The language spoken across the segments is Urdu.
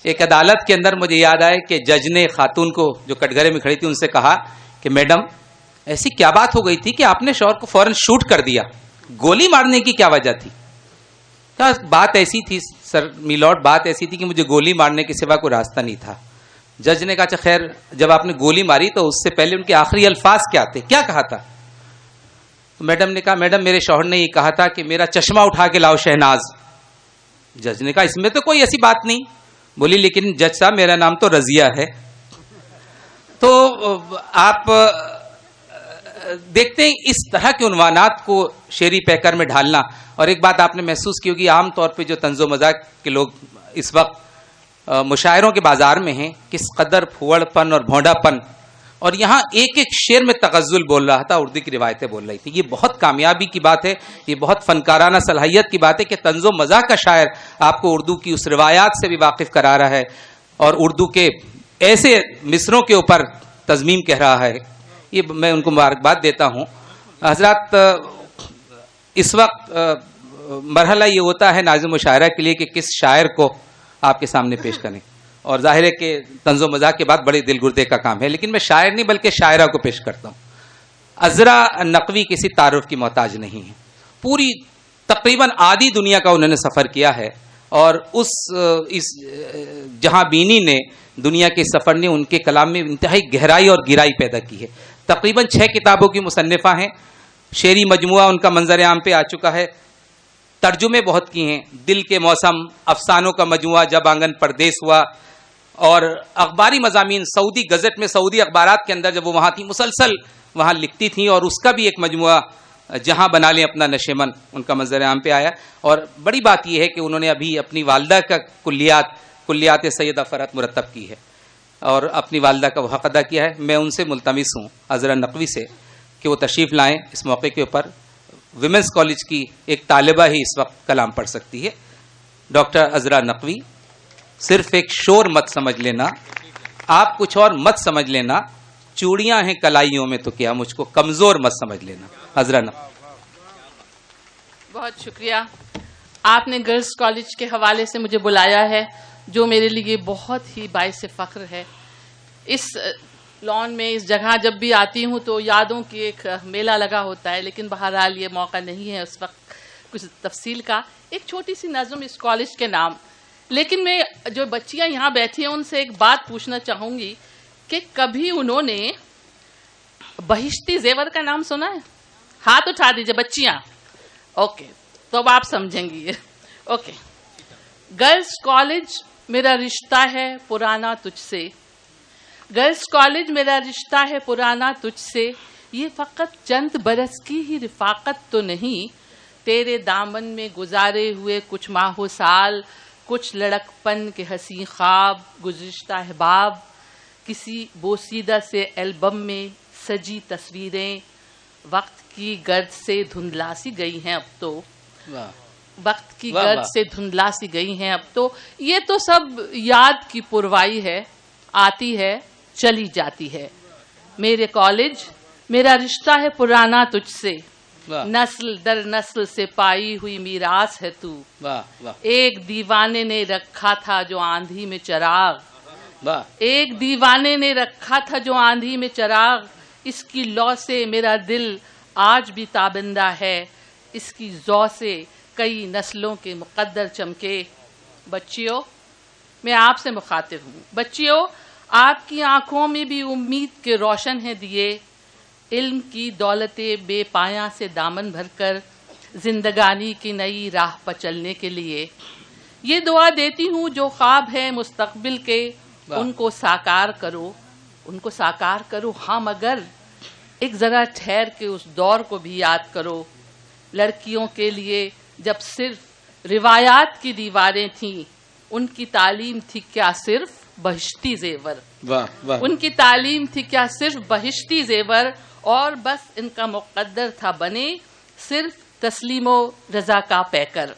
ایک عدالت کے اندر مجھے یاد آئے کہ جج نے خاتون کو جو کٹگرے میں کھڑی تھی ان سے کہا کہ میڈم ایسی کیا بات ہو گئی تھی کہ آپ نے شوہر کو فوراً شوٹ کر دیا, گولی مارنے کی کیا وجہ تھی؟ بات ایسی تھی سر میلارڈ, بات ایسی تھی کہ مجھے گولی مارنے کے سوا کوئی راستہ نہیں تھا. جج نے کہا اچھا خیر, جب آپ نے گولی ماری تو اس سے پہلے ان کے آخری الفاظ کیا تھے, کیا کہا تھا؟ میڈم نے کہا میڈم میرے شوہر نے یہ کہا تھا کہ میرا چشمہ اٹھا کے لاؤ شہناز. جج نے کہا اس میں تو کوئی ایسی بات نہیں. بولی لیکن جج صاحب میرا نام تو رضیہ ہے. تو آپ دیکھتے ہیں اس طرح کے عنوانات کو شعری پیکر میں ڈھالنا. اور ایک بات آپ نے محسوس کی ہوگی, عام طور پہ جو طنز و مزاح کے لوگ اس وقت مشاعروں کے بازار میں ہیں, کس قدر پھوڑ پن اور بھونڈا پن, اور یہاں ایک ایک شعر میں تغزل بول رہا تھا, اردو کی روایتیں بول رہی تھی. یہ بہت کامیابی کی بات ہے, یہ بہت فنکارانہ صلاحیت کی بات ہے کہ طنز و مزاح کا شاعر آپ کو اردو کی اس روایات سے بھی واقف کرا رہا ہے اور اردو کے ایسے مصروں کے اوپر تضمیم کہہ رہا ہے. یہ میں ان کو مبارکباد دیتا ہوں. حضرات اس وقت مرحلہ یہ ہوتا ہے ناظم مشاعرہ کے لیے کہ کس شاعر کو آپ کے سامنے پیش کریں, اور ظاہر ہے کہ طنز و مزاح کے بعد بڑے دل گردے کا کام ہے, لیکن میں شاعر نہیں بلکہ شاعرہ کو پیش کرتا ہوں. عذرا نقوی کسی تعارف کی محتاج نہیں ہے, پوری تقریباً آدھی دنیا کا انہوں نے سفر کیا ہے, اور اس جہاں بینی نے دنیا کے سفر نے ان کے کلام میں انتہائی گہرائی اور گہرائی پیدا کی ہے. تقریباً 6 کتابوں کی مصنفہ ہیں. شعری مجموعہ ان کا منظر عام پہ آ چکا ہے. ترجمے بہت کی ہیں, دل کے موسم, افسانوں کا مجموعہ جب آنگن پردیس ہوا, اور اخباری مضامین سعودی گزٹ میں سعودی اخبارات کے اندر جب وہ وہاں تھی مسلسل وہاں لکھتی تھیں, اور اس کا بھی ایک مجموعہ جہاں بنا لیں اپنا نشیمن ان کا منظر عام پہ آیا. اور بڑی بات یہ ہے کہ انہوں نے ابھی اپنی والدہ کا کلیات سیدہ فرحت مرتب کی ہے اور اپنی والدہ کا وہ حق ادا کیا ہے. میں ان سے ملتمس ہوں عذرا نقوی سے کہ وہ تشریف لائیں اس موقع کے اوپر. ویمنس کالج کی ایک طالبہ ہی اس وقت کلام پڑھ سکتی ہے. ڈاکٹر عذرا نقوی, صرف ایک شور مت سمجھ لینا, آپ کچھ اور مت سمجھ لینا, چوڑیاں ہیں کلائیوں میں تو کیا, مجھ کو کمزور مت سمجھ لینا. عذرا نقوی. بہت شکریہ. آپ نے گرلز کالج کے حوالے سے مجھے بلایا ہے جو میرے لیے بہت ہی باعث فخر ہے. اس لان میں اس جگہ جب بھی آتی ہوں تو یادوں کی ایک میلہ لگا ہوتا ہے, لیکن بہرحال یہ موقع نہیں ہے اس وقت کچھ تفصیل کا. ایک چھوٹی سی نظم اس کالج کے نام, لیکن میں جو بچیاں یہاں بیٹھی ہیں ان سے ایک بات پوچھنا چاہوں گی کہ کبھی انہوں نے بہشتی زیور کا نام سنا ہے؟ ہاتھ اٹھا دیجئے بچیاں. اوکے, تو اب آپ سمجھیں گی. اوکے. گرلز کالج میرا رشتہ ہے پرانا تجھ سے, گرلز کالج میرا رشتہ ہے پرانا تجھ سے, یہ فقط چند برس کی ہی رفاقت تو نہیں, تیرے دامن میں گزارے ہوئے کچھ ماہ و سال, کچھ لڑکپن کے حسین خواب, گزشتہ احباب, کسی بوسیدہ سے البم میں سجی تصویریں, وقت کی گرد سے دھندلا سی گئی ہیں اب تو, وقت کی گرد سے دھندلا سی گئی ہیں اب تو. یہ تو سب یاد کی پروائی ہے, آتی ہے چلی جاتی ہے. میرے کالج میرا رشتہ ہے پرانا تجھ سے, نسل در نسل سے پائی ہوئی میراث ہے تو. ایک دیوانے نے رکھا تھا جو آندھی میں چراغ, ایک دیوانے نے رکھا تھا جو آندھی میں چراغ, اس کی لو سے میرا دل آج بھی تابندہ ہے, اس کی ذو سے کئی نسلوں کے مقدر چمکے. بچیوں, میں آپ سے مخاطب ہوں. بچیوں, آپ کی آنکھوں میں بھی امید کے روشن ہیں دیے, علم کی دولت بے پایاں سے دامن بھر کر زندگانی کی نئی راہ پر چلنے کے لیے. یہ دعا دیتی ہوں جو خواب ہے مستقبل کے, ان کو ساکار کرو, ان کو ساکار کرو. ہاں مگر ایک ذرا ٹھہر کے اس دور کو بھی یاد کرو, لڑکیوں کے لیے جب صرف روایات کی دیواریں تھیں, ان کی تعلیم تھی کیا صرف بہشتی زیور, ان کی تعلیم تھی کیا صرف بہشتی زیور, اور بس ان کا مقدر تھا بنے صرف تسلیم و رضا کا پیکر.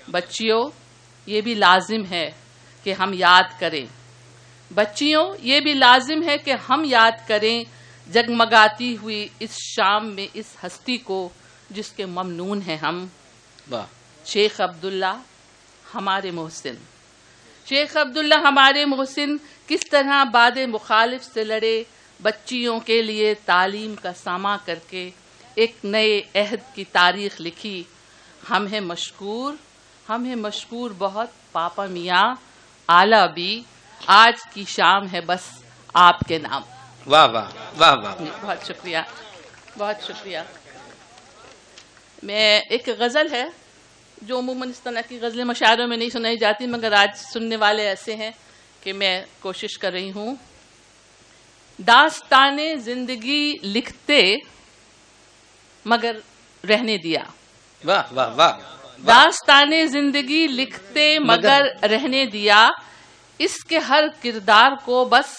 بچیوں, یہ بھی لازم ہے کہ ہم یاد کریں, بچیوں یہ بھی لازم ہے کہ ہم یاد کریں جگمگاتی ہوئی اس شام میں اس ہستی کو جس کے ممنون ہیں ہم. شیخ عبداللہ ہمارے محسن, شیخ عبداللہ ہمارے محسن کس طرح باد مخالف سے لڑے، بچیوں کے لیے تعلیم کا ساماں کر کے ایک نئے عہد کی تاریخ لکھی. ہم ہیں مشکور بہت پاپا میاں، اعلیٰ بھی آج کی شام ہے بس آپ کے نام. واہ واہ واہ واہ. بہت شکریہ، بہت شکریہ. میں ایک غزل ہے جو عموماً اس طرح کی غزلیں مشاعروں میں نہیں سنائی جاتی، مگر آج سننے والے ایسے ہیں کہ میں کوشش کر رہی ہوں. داستان زندگی لکھتے مگر رہنے دیا. واہ واہ واہ. داستان زندگی لکھتے مگر رہنے دیا، اس کے ہر کردار کو بس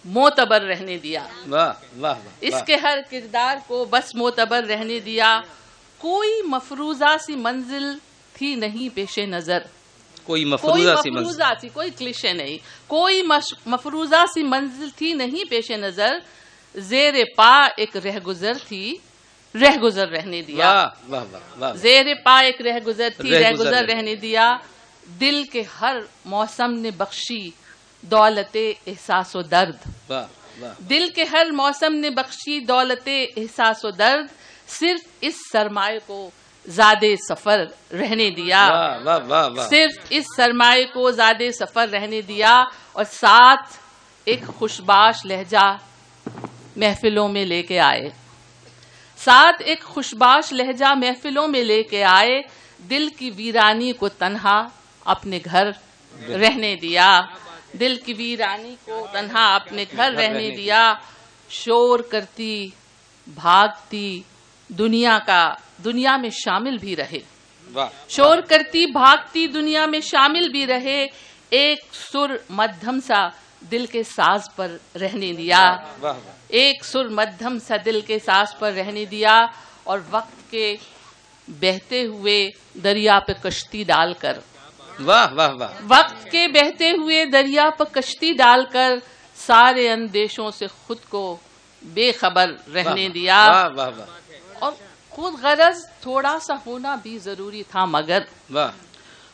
معتبر رہنے دیا. واہ واہ. اس کے ہر کردار کو بس معتبر رہنے دیا. کوئی مفروضہ سی منزل تھی نہیں پیش نظر. کوئی مفروضہ سی، کوئی کلیشے نہیں. کوئی مفروضہ سی منزل تھی نہیں پیش نظر، زیر پا ایک رہگزر تھی، رہگزر رہنے دیا. زیر پا ایک رہگزر تھی، رہگزر رہنے دیا. دل کے ہر موسم نے بخشی دولت احساس و درد. دل کے ہر موسم نے بخشی دولت احساس و درد، صرف اس سرمایہ کو زادے سفر رہنے دیا. صرف اس سرمایہ کو زادے سفر رہنے دیا، اور ساتھ ایک خوشباش لہجہ محفلوں میں لے کے آئے. ساتھ ایک خوشباش لہجہ محفلوں میں لے کے آئے. دل کی ویرانی کو تنہا اپنے گھر رہنے دیا. دل کی ویرانی کو تنہا اپنے گھر رہنے دیا. شور کرتی بھاگتی دنیا میں شامل بھی رہے. شور کرتی بھاگتی دنیا میں شامل بھی رہے. ایک سر مدھم سا دل کے ساز پر رہنے دیا. ایک سر مدھم سا دل کے ساز پر رہنے دیا. اور وقت کے بہتے ہوئے دریا پہ کشتی ڈال کر، وقت کے بہتے ہوئے دریا پر کشتی ڈال کر سارے اندیشوں سے خود کو بے خبر رہنے دیا. اور خود غرض تھوڑا سا ہونا بھی ضروری تھا، مگر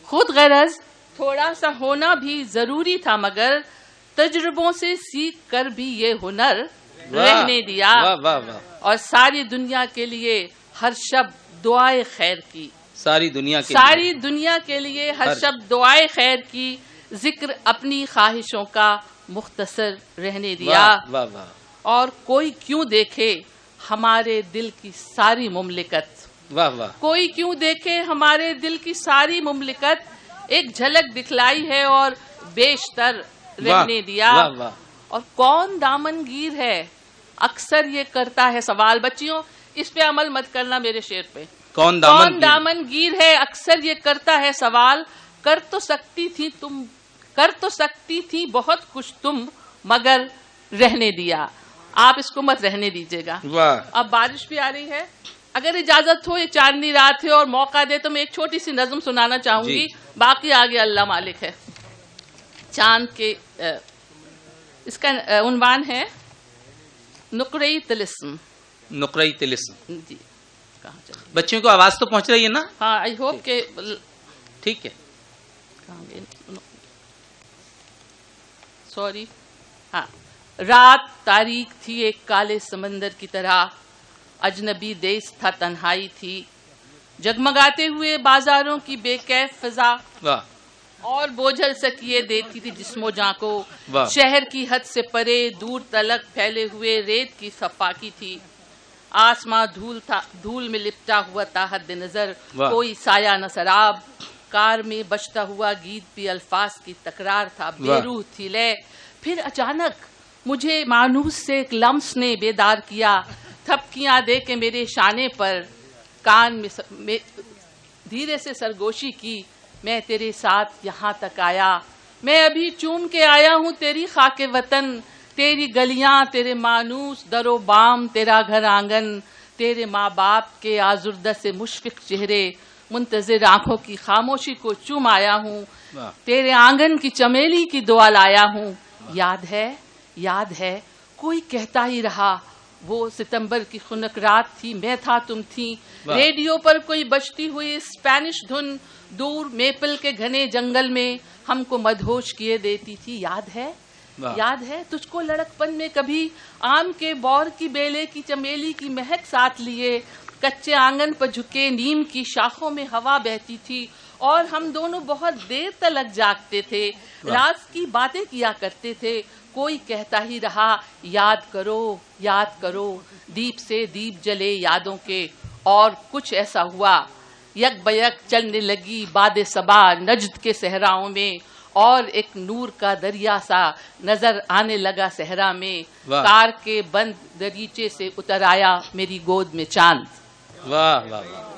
خود غرض تھوڑا سا ہونا بھی ضروری تھا، مگر تجربوں سے سیکھ کر بھی یہ ہنر رہنے دیا. اور ساری دنیا کے لیے ہر شب دعائے خیر کی. ساری دنیا کے لیے ہر شب دعائے خیر کی. ذکر اپنی خواہشوں کا مختصر رہنے دیا. اور کوئی کیوں دیکھے ہمارے دل کی ساری مملکت. کوئی کیوں دیکھے ہمارے دل کی ساری مملکت. ایک جھلک دکھلائی ہے اور بیشتر رہنے دیا. اور کون دامن گیر ہے اکثر یہ کرتا ہے سوال. بچیوں اس پہ عمل مت کرنا میرے شعر پہ. کون دامن گیر ہے اکثر یہ کرتا ہے سوال. کر تو سکتی تھی بہت کچھ تم، مگر رہنے دیا. آپ اس کو مت رہنے دیجیے گا. اب بارش بھی آ رہی ہے، اگر اجازت ہو، یہ چاندنی رات ہے اور موقع دے تو میں ایک چھوٹی سی نظم سنانا چاہوں گی. باقی آگے اللہ مالک ہے. چاند کے اس کا عنوان ہے نقرئی طلسم. نقرئی طلسم. جی کہاں چلے؟ بچوں کو آواز تو پہنچ رہی ہے نا؟ ہاں آئی ہوپ کہ ٹھیک ہے. سوری. ہاں. رات تاریک تھی ایک کالے سمندر کی طرح، اجنبی دیس تھا تنہائی تھی. جگمگاتے ہوئے بازاروں کی بے کیف فضا اور بوجھل سے کیے دیتی تھی جسم و جاں کو. شہر کی حد سے پرے دور تلک پھیلے ہوئے ریت کی صفاقی تھی. آسماں دھول میں لپٹا ہوا تا حد نظر، کوئی سایہ نہ سراب. کار میں بجتا ہوا گیت بھی الفاظ کی تکرار تھا، بے روح تھی لے. پھر اچانک مجھے مانوس سے ایک لمس نے بیدار کیا. تھپکیاں دے کے میرے شانے پر کان میں دھیرے سے سرگوشی کی. میں تیرے ساتھ یہاں تک آیا، میں ابھی چوم کے آیا ہوں تیری خاک وطن. تیری گلیاں، تیرے مانوس در و بام، تیرا گھر آنگن، تیرے ماں باپ کے آزردہ سے مشفق چہرے، منتظر آنکھوں کی خاموشی کو چوم آیا ہوں. تیرے آنگن کی چمیلی کی دعا لایا ہوں. یاد ہے کوئی کہتا ہی رہا وہ ستمبر کی خنک رات تھی، میں تھا تم تھی، واہ۔ ریڈیو پر کوئی بجتی ہوئی اسپینش دھن دور میپل کے گھنے جنگل میں ہم کو مدہوش کیے دیتی تھی. یاد ہے؟ واہ۔ یاد ہے تجھ کو لڑکپن میں کبھی آم کے بور کی بیلے کی چمیلی کی مہک ساتھ لیے کچے آنگن پر جھکے نیم کی شاخوں میں ہوا بہتی تھی اور ہم دونوں بہت دیر تلک جاگتے تھے، راز کی باتیں کیا کرتے تھے. کوئی کہتا ہی رہا یاد کرو، دیپ سے دیپ جلے یادوں کے، اور کچھ ایسا ہوا. یک بیک چلنے لگی باد صبا نجد کے صحراؤں میں، اور ایک نور کا دریا سا نظر آنے لگا صحرا میں. واہ۔ کار کے بند دریچے سے اتر آیا میری گود میں چاند. واہ واہ واہ.